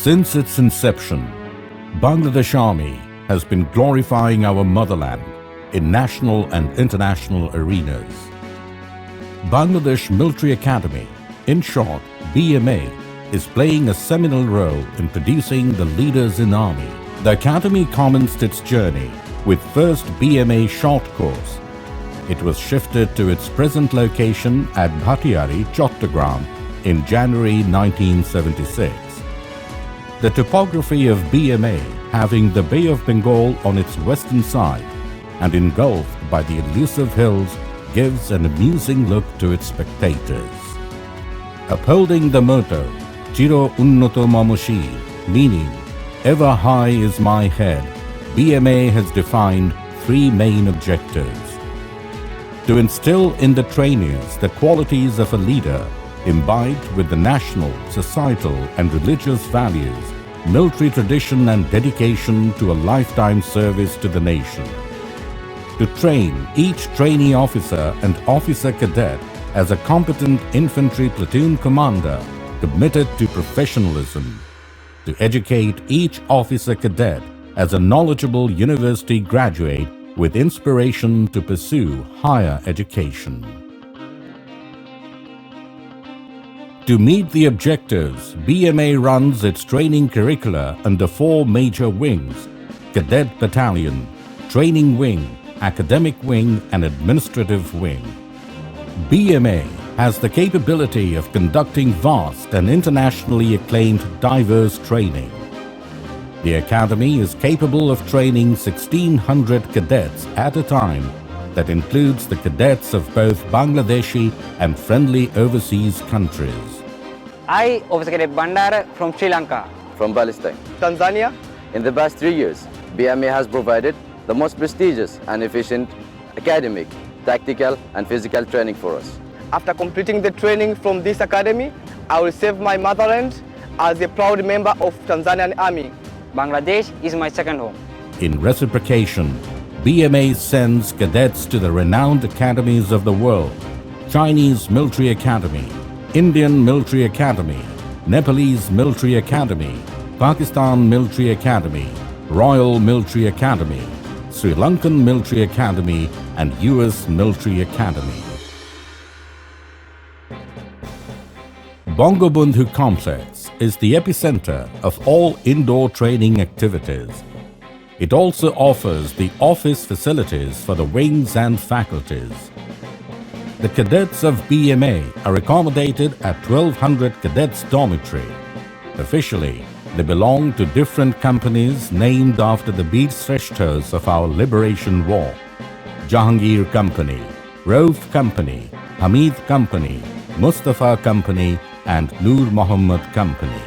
Since its inception, Bangladesh Army has been glorifying our motherland in national and international arenas. Bangladesh Military Academy, in short BMA, is playing a seminal role in producing the leaders in Army. The Academy commenced its journey with first BMA short course. It was shifted to its present location at Bhattiari, Chattogram in January 1976. The topography of BMA, having the Bay of Bengal on its western side and engulfed by the elusive hills, gives an amusing look to its spectators. Upholding the motto, Chiro Unnoto Mamo Shir, meaning, ever high is my head, BMA has defined three main objectives. To instill in the trainees the qualities of a leader, imbibed with the national, societal and religious values, military tradition and dedication to a lifetime service to the nation. To train each trainee officer and officer cadet as a competent infantry platoon commander committed to professionalism. To educate each officer cadet as a knowledgeable university graduate with inspiration to pursue higher education. To meet the objectives, BMA runs its training curricula under four major wings: Cadet Battalion, Training Wing, Academic Wing and Administrative Wing. BMA has the capability of conducting vast and internationally acclaimed diverse training. The Academy is capable of training 1,600 cadets at a time. That includes the cadets of both Bangladeshi and friendly overseas countries. I, Officer Cadet Bandara from Sri Lanka. From Palestine. Tanzania. In the past 3 years, BMA has provided the most prestigious and efficient academic, tactical and physical training for us. After completing the training from this academy, I will serve my motherland as a proud member of Tanzanian Army. Bangladesh is my second home. In reciprocation, BMA sends cadets to the renowned academies of the world: Chinese Military Academy, Indian Military Academy, Nepalese Military Academy, Pakistan Military Academy, Royal Military Academy, Sri Lankan Military Academy and US Military Academy. Bangabandhu Complex is the epicenter of all indoor training activities. It also offers the office facilities for the wings and faculties. The cadets of BMA are accommodated at 1200 Cadets Dormitory. Officially, they belong to different companies named after the Veer Shreshthas of our liberation war: Jahangir Company, Rauf Company, Hamid Company, Mustafa Company and Nur Muhammad Company.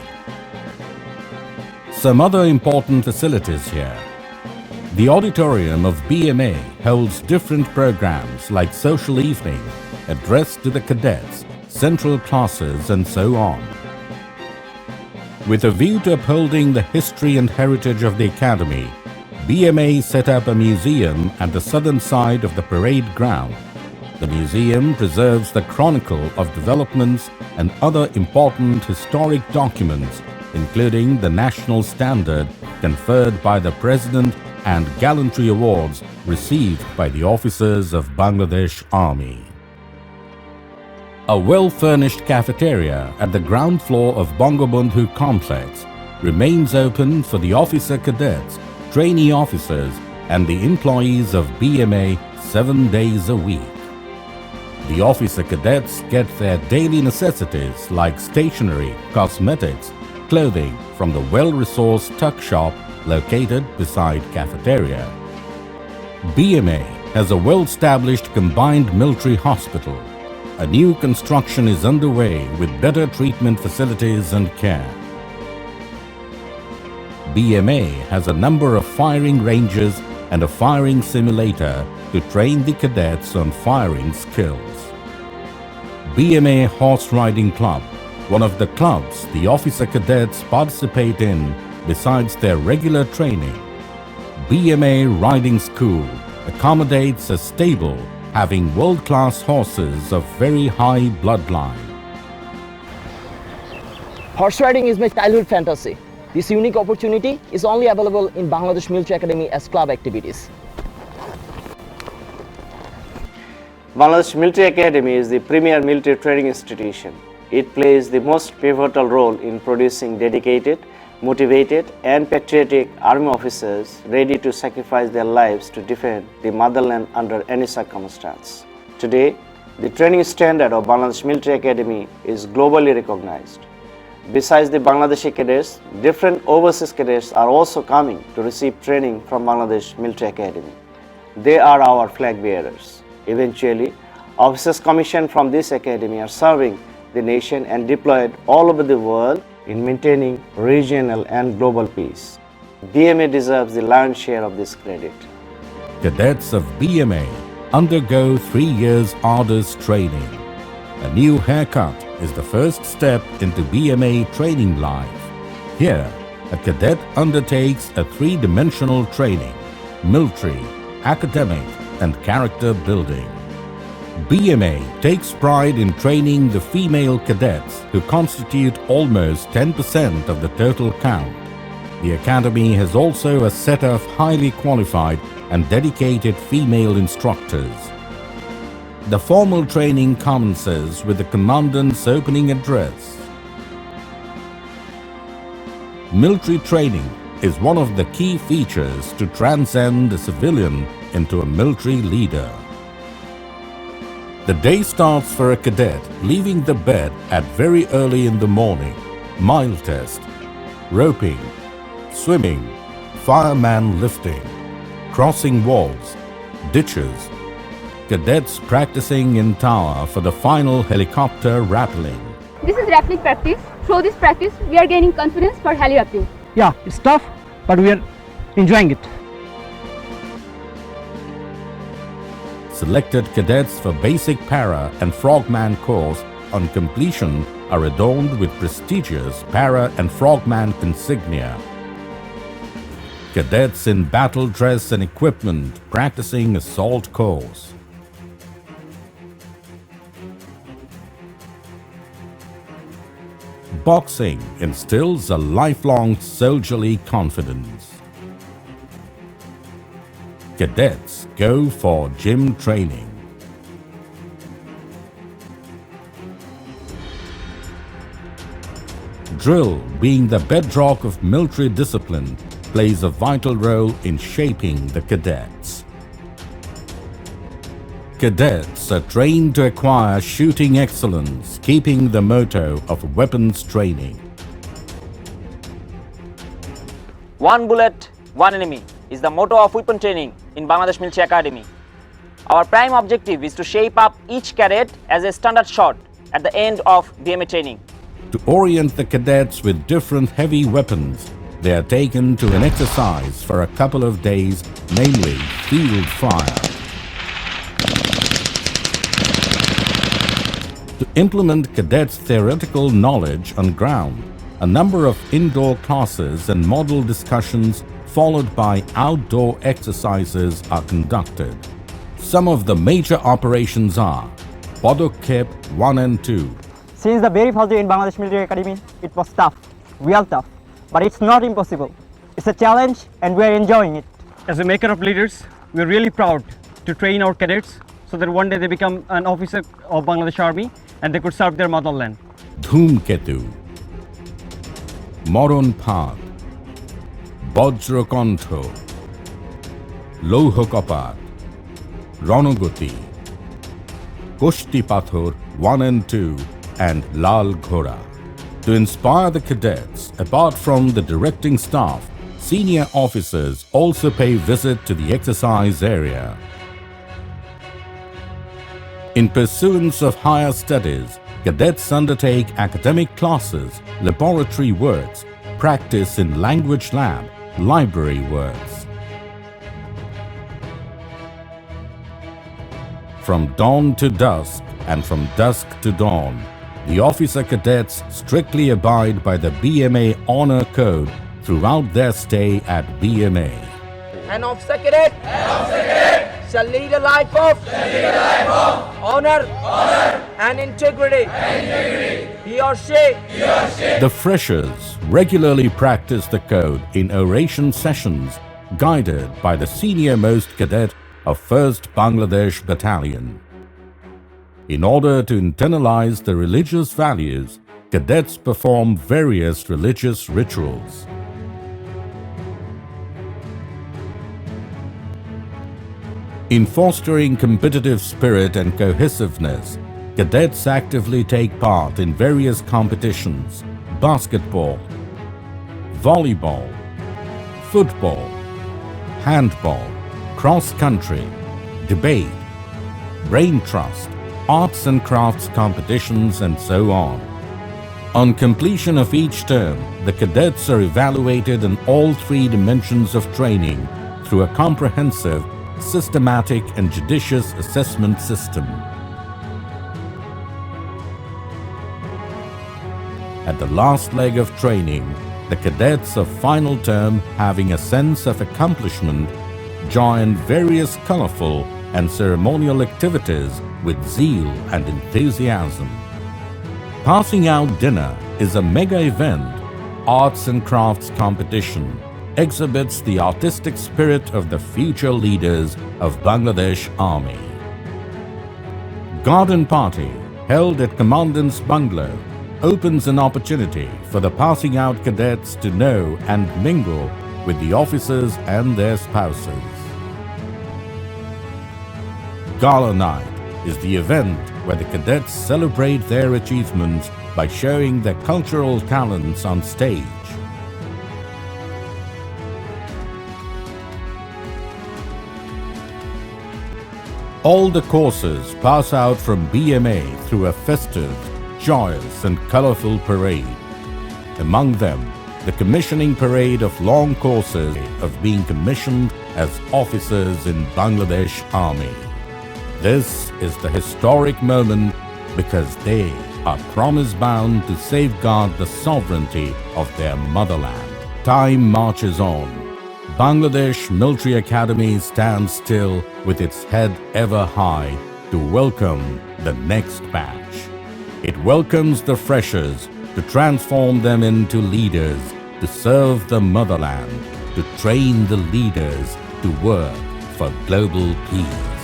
Some other important facilities here. The auditorium of BMA holds different programs like social evening, addressed to the cadets, central classes and so on. With a view to upholding the history and heritage of the Academy, BMA set up a museum at the southern side of the parade ground. The museum preserves the chronicle of developments and other important historic documents, including the national standard conferred by the President and gallantry awards received by the officers of Bangladesh Army. A well-furnished cafeteria at the ground floor of Bangabandhu Complex remains open for the officer cadets, trainee officers and the employees of BMA 7 days a week. The officer cadets get their daily necessities like stationery, cosmetics, clothing from the well-resourced tuck shop located beside cafeteria. BMA has a well-established combined military hospital. A new construction is underway with better treatment facilities and care. BMA has a number of firing ranges and a firing simulator to train the cadets on firing skills. BMA Horse Riding Club, one of the clubs the officer cadets participate in besides their regular training. BMA Riding School accommodates a stable having world-class horses of very high bloodline. Horse riding is my childhood fantasy. This unique opportunity is only available in Bangladesh Military Academy as club activities. Bangladesh Military Academy is the premier military training institution. It plays the most pivotal role in producing dedicated, motivated and patriotic army officers ready to sacrifice their lives to defend the motherland under any circumstance. Today, the training standard of Bangladesh Military Academy is globally recognized. Besides the Bangladeshi cadets, different overseas cadets are also coming to receive training from Bangladesh Military Academy. They are our flag bearers. Eventually, officers commissioned from this academy are serving the nation and deployed all over the world in maintaining regional and global peace. BMA deserves the lion's share of this credit. Cadets of BMA undergo 3 years arduous training. A new haircut is the first step into BMA training life. Here, a cadet undertakes a three-dimensional training: military, academic, and character building. BMA takes pride in training the female cadets, who constitute almost 10% of the total count. The Academy has also a set of highly qualified and dedicated female instructors. The formal training commences with the Commandant's opening address. Military training is one of the key features to transcend a civilian into a military leader. The day starts for a cadet leaving the bed at very early in the morning. Mile test, roping, swimming, fireman lifting, crossing walls, ditches. Cadets practicing in tower for the final helicopter rappelling. This is rappelling practice. Through this practice, we are gaining confidence for heli rappelling. Yeah, it's tough, but we are enjoying it. Selected cadets for basic para and frogman course on completion are adorned with prestigious para and frogman insignia. Cadets in battle dress and equipment practicing assault course. Boxing instills a lifelong soldierly confidence. Cadets go for gym training. Drill, being the bedrock of military discipline, plays a vital role in shaping the cadets. Cadets are trained to acquire shooting excellence, keeping the motto of weapons training. One bullet, one enemy is the motto of weapon training in Bangladesh Military Academy. Our prime objective is to shape up each cadet as a standard shot at the end of BMA training. To orient the cadets with different heavy weapons, they are taken to an exercise for a couple of days, namely field fire. To implement cadets' theoretical knowledge on ground, a number of indoor classes and model discussions followed by outdoor exercises are conducted. Some of the major operations are Padokkep 1 and 2. Since the very first day in Bangladesh Military Academy, it was tough, real tough, but it's not impossible. It's a challenge and we are enjoying it. As a maker of leaders, we are really proud to train our cadets so that one day they become an officer of Bangladesh Army and they could serve their motherland. Dhumketu, Moronpad, Bajrakantha, Louhokapat, Ranogoti, Kushti Pathor 1 and 2, and Lal Ghora. To inspire the cadets, apart from the directing staff, senior officers also pay visit to the exercise area. In pursuance of higher studies, cadets undertake academic classes, laboratory works, practice in language lab, library works. From dawn to dusk and from dusk to dawn, the officer cadets strictly abide by the BMA Honor Code throughout their stay at BMA. An officer cadet! An officer cadet! shall lead a life of honor and integrity. He or she. The freshers regularly practice the code in oration sessions guided by the senior-most cadet of 1st Bangladesh Battalion. In order to internalize the religious values, cadets perform various religious rituals. In fostering competitive spirit and cohesiveness, cadets actively take part in various competitions: basketball, volleyball, football, handball, cross-country, debate, brain trust, arts and crafts competitions, and so on. On completion of each term, the cadets are evaluated in all 3 dimensions of training through a comprehensive, systematic and judicious assessment system. At the last leg of training, the cadets of final term, having a sense of accomplishment, join various colorful and ceremonial activities with zeal and enthusiasm. Passing out dinner is a mega event. Arts and crafts competition exhibits the artistic spirit of the future leaders of Bangladesh Army. Garden party held at Commandant's Bungalow opens an opportunity for the passing out cadets to know and mingle with the officers and their spouses. Gala night is the event where the cadets celebrate their achievements by showing their cultural talents on stage. All the courses pass out from BMA through a festive, joyous and colorful parade. Among them, the commissioning parade of long courses of being commissioned as officers in Bangladesh Army. This is the historic moment because they are promise-bound to safeguard the sovereignty of their motherland. Time marches on. Bangladesh Military Academy stands still with its head ever high to welcome the next batch. It welcomes the freshers to transform them into leaders, to serve the motherland, to train the leaders to work for global peace.